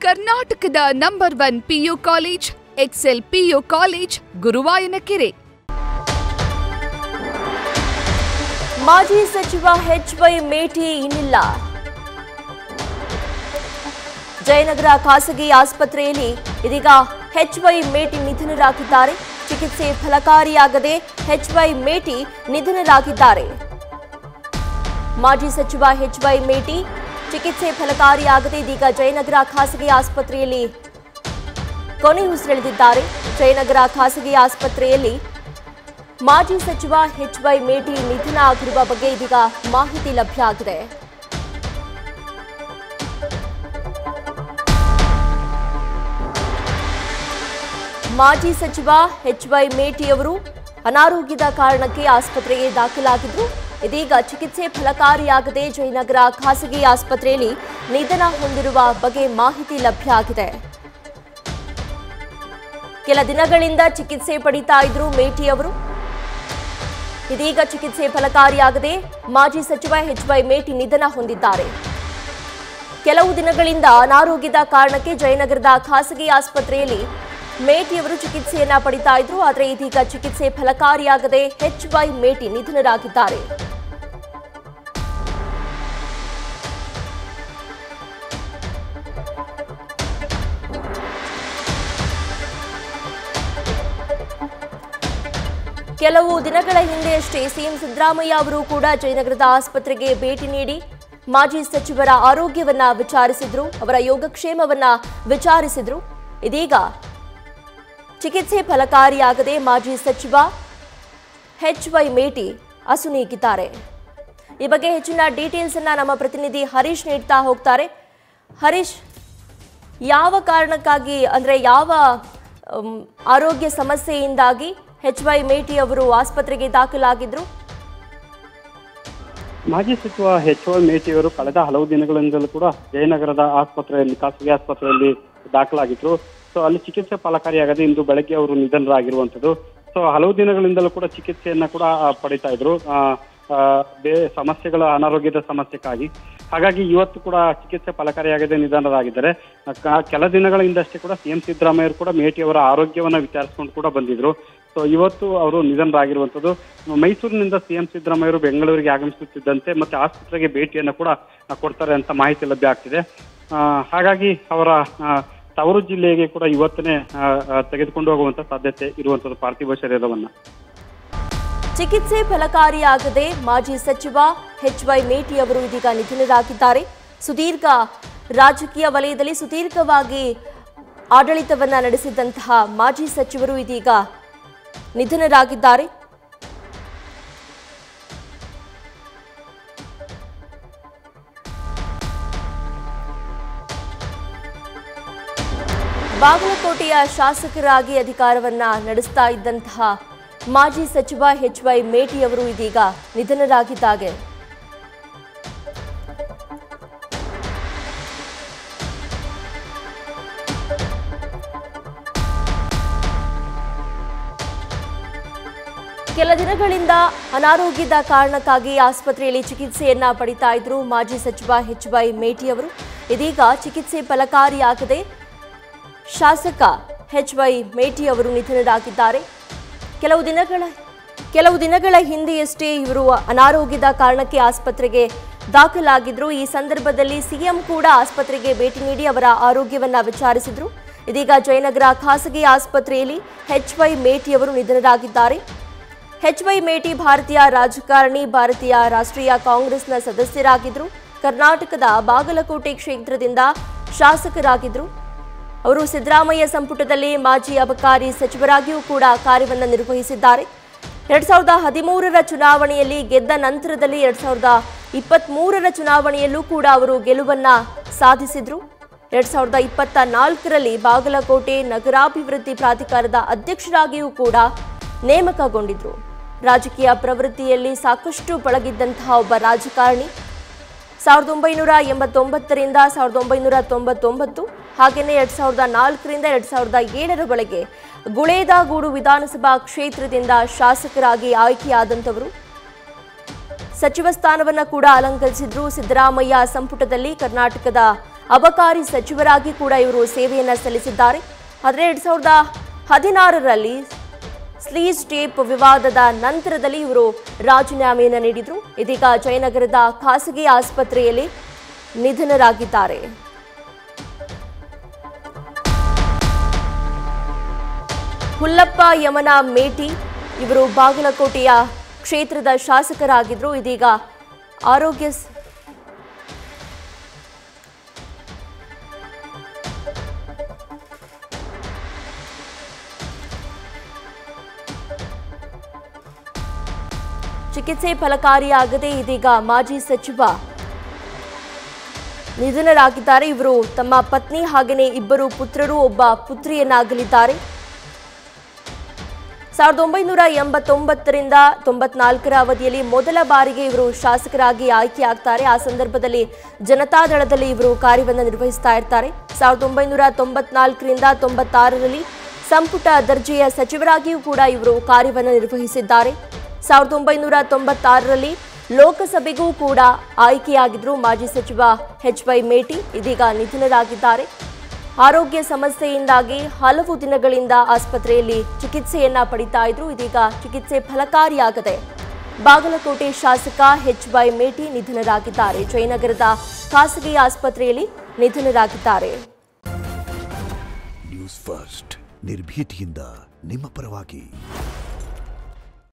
ಕರ್ನಾಟಕದ number 1 PU college Excel PU college Guruvayanakere. ಮಾಜಿ ಸಚಿವ ಎಚ್.ವೈ. ಮೇಟಿ ಇನ್ನಿಲ್ಲ. ಜಯನಗರ ಖಾಸಗಿ ಆಸ್ಪತ್ರೆಯಲ್ಲಿ ಇದೀಗ ಎಚ್.ವೈ. ಮೇಟಿ ನಿಧನರಾಗಿದ್ದಾರೆ. ಚಿಕಿತ್ಸೆ ಫಲಕಾರಿಯಾಗದೆ ಎಚ್.ವೈ. ಮೇಟಿ ನಿಧನರಾಗಿದ್ದಾರೆ. ಮಾಜಿ ಸಚಿವ ಎಚ್.ವೈ. ಮೇಟಿ ಚಿಕಿತ್ಸೆ ಫಲಕಾರಿಯಾಗದೆ ಇದೀಗ ಜಯನಗರ ಖಾಸಗಿ ಆಸ್ಪತ್ರೆಯಲ್ಲಿ ಕೊನೆಯುಸಿರೆಳೆದಿದ್ದಾರೆ. ಜಯನಗರ ಖಾಸಗಿ ಆಸ್ಪತ್ರೆಯಲ್ಲಿ ಮಾಜಿ ಸಚಿವ ಎಚ್.ವೈ. ಮೇಟಿ ನಿಧನ ಆಗಿರುವ ಬಗ್ಗೆ ಇದೀಗ ಮಾಹಿತಿ ಲಭ್ಯ ಆಗಿದೆ. ಮಾಜಿ ಸಚಿವ ಎಚ್.ವೈ. ಮೇಟಿ ಅವರು ಅನಾರೋಗ್ಯದ ಕಾರಣಕ್ಕೆ ಆಸ್ಪತ್ರೆಗೆ ದಾಖಲಾಗಿದ್ರು. ಇದೀಗ ಚಿಕಿತ್ಸೆ ಫಲಕಾರಿಯಾಗದೆ ಜಯನಗರ ಖಾಸಗಿ ಆಸ್ಪತ್ರೆಯಲ್ಲಿ ನಿಧನ ಹೊಂದಿರುವ ಬಗ್ಗೆ ಮಾಹಿತಿ ಲಭ್ಯ ಆಗಿದೆ. ಕೆಲ ದಿನಗಳಿಂದ ಚಿಕಿತ್ಸೆ ಪಡಿತಾ ಇದ್ರು ಮೇಟಿ ಅವರು. ಇದೀಗ ಚಿಕಿತ್ಸೆ ಫಲಕಾರಿಯಾಗದೆ ಮಾಜಿ ಸಚಿವ ಎಚ್.ವೈ. ಮೇಟಿ ನಿಧನ ಹೊಂದಿದ್ದಾರೆ. ಕೆಲವು ದಿನಗಳಿಂದ ಅನಾರೋಗ್ಯದ ಕಾರಣಕ್ಕೆ ಜಯನಗರದ ಖಾಸಗಿ ಆಸ್ಪತ್ರೆಯಲ್ಲಿ ಮೇಟಿಯವರು ಚಿಕಿತ್ಸೆಯನ್ನ ಪಡಿತಾ ಇದ್ರು. ಆದರೆ ಇದೀಗ ಚಿಕಿತ್ಸೆ ಫಲಕಾರಿಯಾಗದೆ ಎಚ್.ವೈ. ಮೇಟಿ ನಿಧನರಾಗಿದ್ದಾರೆ. ಕೆಲವು ದಿನಗಳ ಹಿಂದೆಯಷ್ಟೇ ಸಿಎಂ ಸಿದ್ದರಾಮಯ್ಯ ಅವರು ಕೂಡ ಜಯನಗರದ ಆಸ್ಪತ್ರೆಗೆ ಭೇಟಿ ನೀಡಿ ಮಾಜಿ ಸಚಿವರ ಆರೋಗ್ಯವನ್ನ ವಿಚಾರಿಸಿದ್ರು, ಅವರ ಯೋಗಕ್ಷೇಮವನ್ನ ವಿಚಾರಿಸಿದ್ರು. ಇದೀಗ ಚಿಕಿತ್ಸೆ ಫಲಕಾರಿಯಾಗದೆ ಮಾಜಿ ಸಚಿವ ಎಚ್.ವೈ. ಮೇಟಿ ಅಸುನೀಗಿದ್ದಾರೆ. ಈ ಬಗ್ಗೆ ಹೆಚ್ಚಿನ ಡೀಟೇಲ್ಸ್ ಅನ್ನ ನಮ್ಮ ಪ್ರತಿನಿಧಿ ಹರೀಶ್ ನೀಡ್ತಾ ಹೋಗ್ತಾರೆ. ಹರೀಶ್, ಯಾವ ಕಾರಣಕ್ಕಾಗಿ ಅಂದ್ರೆ ಯಾವ ಆರೋಗ್ಯ ಸಮಸ್ಯೆಯಿಂದಾಗಿ ಎಚ್.ವೈ. ಮೇಟಿ ಅವರು ಆಸ್ಪತ್ರೆಗೆ ದಾಖಲಾಗಿದ್ರು? ಮಾಜಿ ಸಚಿವ ಎಚ್.ವೈ. ಮೇಟಿ ಅವರು ಕಳೆದ ಹಲವು ದಿನಗಳಿಂದಲೂ ಕೂಡ ಜಯನಗರದ ಆಸ್ಪತ್ರೆಯಲ್ಲಿ ಖಾಸಗಿ ಆಸ್ಪತ್ರೆಯಲ್ಲಿ ದಾಖಲಾಗಿದ್ರು. ಸೊ ಅಲ್ಲಿ ಚಿಕಿತ್ಸೆ ಫಲಕಾರಿಯಾಗದೆ ಇಂದು ಬೆಳಗ್ಗೆ ಅವರು ನಿಧನರಾಗಿರುವಂತದ್ದು. ಸೊ ಹಲವು ದಿನಗಳಿಂದಲೂ ಕೂಡ ಚಿಕಿತ್ಸೆಯನ್ನ ಕೂಡ ಪಡಿತಾ ಇದ್ರು ಸಮಸ್ಯೆಗಳ ಅನಾರೋಗ್ಯದ ಸಮಸ್ಯೆಗಾಗಿ. ಹಾಗಾಗಿ ಇವತ್ತು ಕೂಡ ಚಿಕಿತ್ಸೆ ಫಲಕಾರಿಯಾಗದೆ ನಿಧನರಾಗಿದ್ದಾರೆ. ಕೆಲ ದಿನಗಳ ಹಿಂದಷ್ಟೇ ಕೂಡ ಸಿಎಂ ಸಿದ್ದರಾಮಯ್ಯ ಅವರು ಕೂಡ ಮೇಟಿ ಅವರ ಆರೋಗ್ಯವನ್ನ ವಿಚಾರಿಸಿಕೊಂಡು ಕೂಡ ಬಂದಿದ್ರು. ಸೊ ಇವತ್ತು ಅವರು ನಿಧನರಾಗಿರುವಂತದ್ದು. ಮೈಸೂರಿನಿಂದ ಸಿಎಂ ಸಿದ್ದರಾಮಯ್ಯ ಅವರು ಬೆಂಗಳೂರಿಗೆ ಆಗಮಿಸುತ್ತಿದ್ದಂತೆ ಮತ್ತೆ ಆಸ್ಪತ್ರೆಗೆ ಭೇಟಿಯನ್ನು ಕೂಡ ಕೊಡ್ತಾರೆ ಅಂತ ಮಾಹಿತಿ ಲಭ್ಯ ಆಗ್ತಿದೆ. ಹಾಗಾಗಿ ಅವರ ತವರು ಜಿಲ್ಲೆಗೆ ಕೂಡ ಇವತ್ತನೇ ತೆಗೆದುಕೊಂಡು ಹೋಗುವಂತ ಸಾಧ್ಯತೆ ಇರುವಂತದ್ದು ಪಾರ್ಥಿವ ಶರೀರವನ್ನ. ಚಿಕಿತ್ಸೆ ಫಲಕಾರಿಯಾಗದೆ ಮಾಜಿ ಸಚಿವ ಎಚ್.ವೈ. ಮೇಟಿ ಅವರು ಇದೀಗ ನಿಧನರಾಗಿದ್ದಾರೆ. ಸುದೀರ್ಘ ರಾಜಕೀಯ ವಲಯದಲ್ಲಿ ಸುದೀರ್ಘವಾಗಿ ಆಡಳಿತವನ್ನ ನಡೆಸಿದಂತಹ ಮಾಜಿ ಸಚಿವರು ಇದೀಗ ನಿಧನರಾಗಿದ್ದಾರೆ. ಬಾಗಲಕೋಟೆಯ ಶಾಸಕರಾಗಿ ಅಧಿಕಾರವನ್ನ ನಡೆಸ್ತಾ ಇದ್ದಂತಹ ಮಾಜಿ ಸಚಿವ ಎಚ್.ವೈ. ಮೇಟಿ ಅವರು ಇದೀಗ ನಿಧನರಾಗಿದ್ದಾರೆ. ಕೆಲ ದಿನಗಳಿಂದ ಅನಾರೋಗ್ಯದ ಕಾರಣಕ್ಕಾಗಿ ಆಸ್ಪತ್ರೆಯಲ್ಲಿ ಚಿಕಿತ್ಸೆಯನ್ನ ಪಡಿತಾ ಇದ್ರು ಮಾಜಿ ಸಚಿವ ಎಚ್.ವೈ. ಮೇಟಿ ಅವರು. ಇದೀಗ ಚಿಕಿತ್ಸೆ ಫಲಕಾರಿಯಾಗದೆ ಶಾಸಕ ಎಚ್.ವೈ. ಮೇಟಿ ಅವರು ನಿಧನರಾಗಿದ್ದಾರೆ. ಕೆಲವು ದಿನಗಳ ಹಿಂದೆಯಷ್ಟೇ ಇವರು ಅನಾರೋಗ್ಯದ ಕಾರಣಕ್ಕೆ ಆಸ್ಪತ್ರೆಗೆ ದಾಖಲಾಗಿದ್ರು. ಈ ಸಂದರ್ಭದಲ್ಲಿ ಸಿಎಂ ಕೂಡ ಆಸ್ಪತ್ರೆಗೆ ಭೇಟಿ ನೀಡಿ ಅವರ ಆರೋಗ್ಯವನ್ನ ವಿಚಾರಿಸಿದ್ರು. ಇದೀಗ ಜಯನಗರ ಖಾಸಗಿ ಆಸ್ಪತ್ರೆಯಲ್ಲಿ ಎಚ್.ವೈ. ಮೇಟಿ ಅವರು ನಿಧನರಾಗಿದ್ದಾರೆ. ಎಚ್.ವೈ. ಮೇಟಿ ಭಾರತೀಯ ರಾಜಕಾರಣಿ, ಭಾರತೀಯ ರಾಷ್ಟ್ರೀಯ ಕಾಂಗ್ರೆಸ್ನ ಸದಸ್ಯರಾಗಿದ್ರು. ಕರ್ನಾಟಕದ ಬಾಗಲಕೋಟೆ ಕ್ಷೇತ್ರದಿಂದ ಶಾಸಕರಾಗಿದ್ರು. ಅವರು ಸಿದ್ದರಾಮಯ್ಯ ಸಂಪುಟದಲ್ಲಿ ಮಾಜಿ ಅಬಕಾರಿ ಸಚಿವರಾಗಿಯೂ ಕೂಡ ಕಾರ್ಯವನ್ನು ನಿರ್ವಹಿಸಿದ್ದಾರೆ. 2013ರ ಚುನಾವಣೆಯಲ್ಲಿ ಗೆದ್ದ ನಂತರದಲ್ಲಿ 2023ರ ಚುನಾವಣೆಯಲ್ಲೂ ಕೂಡ ಅವರು ಗೆಲುವನ್ನ ಸಾಧಿಸಿದ್ರು. 2024ರಲ್ಲಿ ಬಾಗಲಕೋಟೆ ನಗರಾಭಿವೃದ್ಧಿ ಪ್ರಾಧಿಕಾರದ ಅಧ್ಯಕ್ಷರಾಗಿಯೂ ಕೂಡ ನೇಮಕಗೊಂಡಿದ್ರು. ರಾಜಕೀಯ ಪ್ರವೃತ್ತಿಯಲ್ಲಿ ಸಾಕಷ್ಟು ಪಳಗಿದ್ದಂತಹ ಒಬ್ಬ ರಾಜಕಾರಣಿ. 1989ರಿಂದ 1999 ಹಾಗೆಯೇ 2004ರಿಂದ 2007ರವರೆಗೆ ಗುಳೇದಗೂಡು ವಿಧಾನಸಭಾ ಕ್ಷೇತ್ರದಿಂದ ಶಾಸಕರಾಗಿ ಆಯ್ಕೆಯಾದಂತವರು. ಸಚಿವ ಸ್ಥಾನವನ್ನ ಕೂಡ ಅಲಂಕರಿಸಿದ್ರು. ಸಿದ್ದರಾಮಯ್ಯ ಸಂಪುಟದಲ್ಲಿ ಕರ್ನಾಟಕದ ಅಬಕಾರಿ ಸಚಿವರಾಗಿ ಕೂಡ ಇವರು ಸೇವೆಯನ್ನ ಸಲ್ಲಿಸಿದ್ದಾರೆ. ಆದರೆ 2016ರಲ್ಲಿ ಸ್ಲೀಸ್ ಟೇಪ್ ವಿವಾದದ ನಂತರದಲ್ಲಿ ಇವರು ರಾಜೀನಾಮೆಯನ್ನು ನೀಡಿದ್ರು. ಇದೀಗ ಜಯನಗರದ ಖಾಸಗಿ ಆಸ್ಪತ್ರೆಯಲ್ಲಿ ನಿಧನರಾಗಿದ್ದಾರೆ. ಹುಲ್ಲಪ್ಪ ಯಮನ ಮೇಟಿ ಇವರು ಬಾಗಲಕೋಟೆಯ ಕ್ಷೇತ್ರದ ಶಾಸಕರಾಗಿದ್ರು. ಇದೀಗ ಆರೋಗ್ಯ ಚಿಕಿತ್ಸೆ ಫಲಕಾರಿಯಾಗದೆ ಇದೀಗ ಮಾಜಿ ಸಚಿವ ನಿಧನರಾಗಿದ್ದಾರೆ. ಇವರು ತಮ್ಮ ಪತ್ನಿ ಹಾಗೆಯೇ ಇಬ್ಬರು ಪುತ್ರರು ಒಬ್ಬ ಪುತ್ರಿಯನ್ನಾಗಲಿದ್ದಾರೆ. 1989ರಿಂದ 94ರ ಅವಧಿಯಲ್ಲಿ ಮೊದಲ ಬಾರಿಗೆ ಇವರು ಶಾಸಕರಾಗಿ ಆಯ್ಕೆಯಾಗ್ತಾರೆ. ಆ ಸಂದರ್ಭದಲ್ಲಿ ಜನತಾದಳದಲ್ಲಿ ಇವರು ಕಾರ್ಯವನ್ನು ನಿರ್ವಹಿಸ್ತಾ ಇರ್ತಾರೆ. 1994ರಿಂದ 96ರಲ್ಲಿ ಸಂಪುಟ ದರ್ಜೆಯ ಸಚಿವರಾಗಿಯೂ ಕೂಡ ಇವರು ಕಾರ್ಯವನ್ನು ನಿರ್ವಹಿಸಿದ್ದಾರೆ. 1996ರಲ್ಲಿ ಲೋಕಸಭೆಗೂ ಕೂಡ ಆಯ್ಕೆಯಾಗಿದ್ರು ಮಾಜಿ ಸಚಿವ HY ಮೇಟಿ. ಇದೀಗ ನಿಧನರಾಗಿದ್ದಾರೆ. ಆರೋಗ್ಯ ಸಮಸ್ಯೆಯಿಂದಾಗಿ ಹಲವು ದಿನಗಳಿಂದ ಆಸ್ಪತ್ರೆಯಲ್ಲಿ ಚಿಕಿತ್ಸೆಯನ್ನ ಪಡಿತಾ ಇದ್ರು. ಇದೀಗ ಚಿಕಿತ್ಸೆ ಫಲಕಾರಿಯಾಗದೆ ಬಾಗಲಕೋಟೆ ಶಾಸಕ HY ಮೇಟಿ ನಿಧನರಾಗಿದ್ದಾರೆ. ಜಯನಗರದ ಖಾಸಗಿ ಆಸ್ಪತ್ರೆಯಲ್ಲಿ ನಿಧನರಾಗಿದ್ದಾರೆ. ನ್ಯೂಸ್ ಫಸ್ಟ್ ನಿರ್ಭೀತಿಯಿಂದ ನಿಮ್ಮ ಪರವಾಗಿ.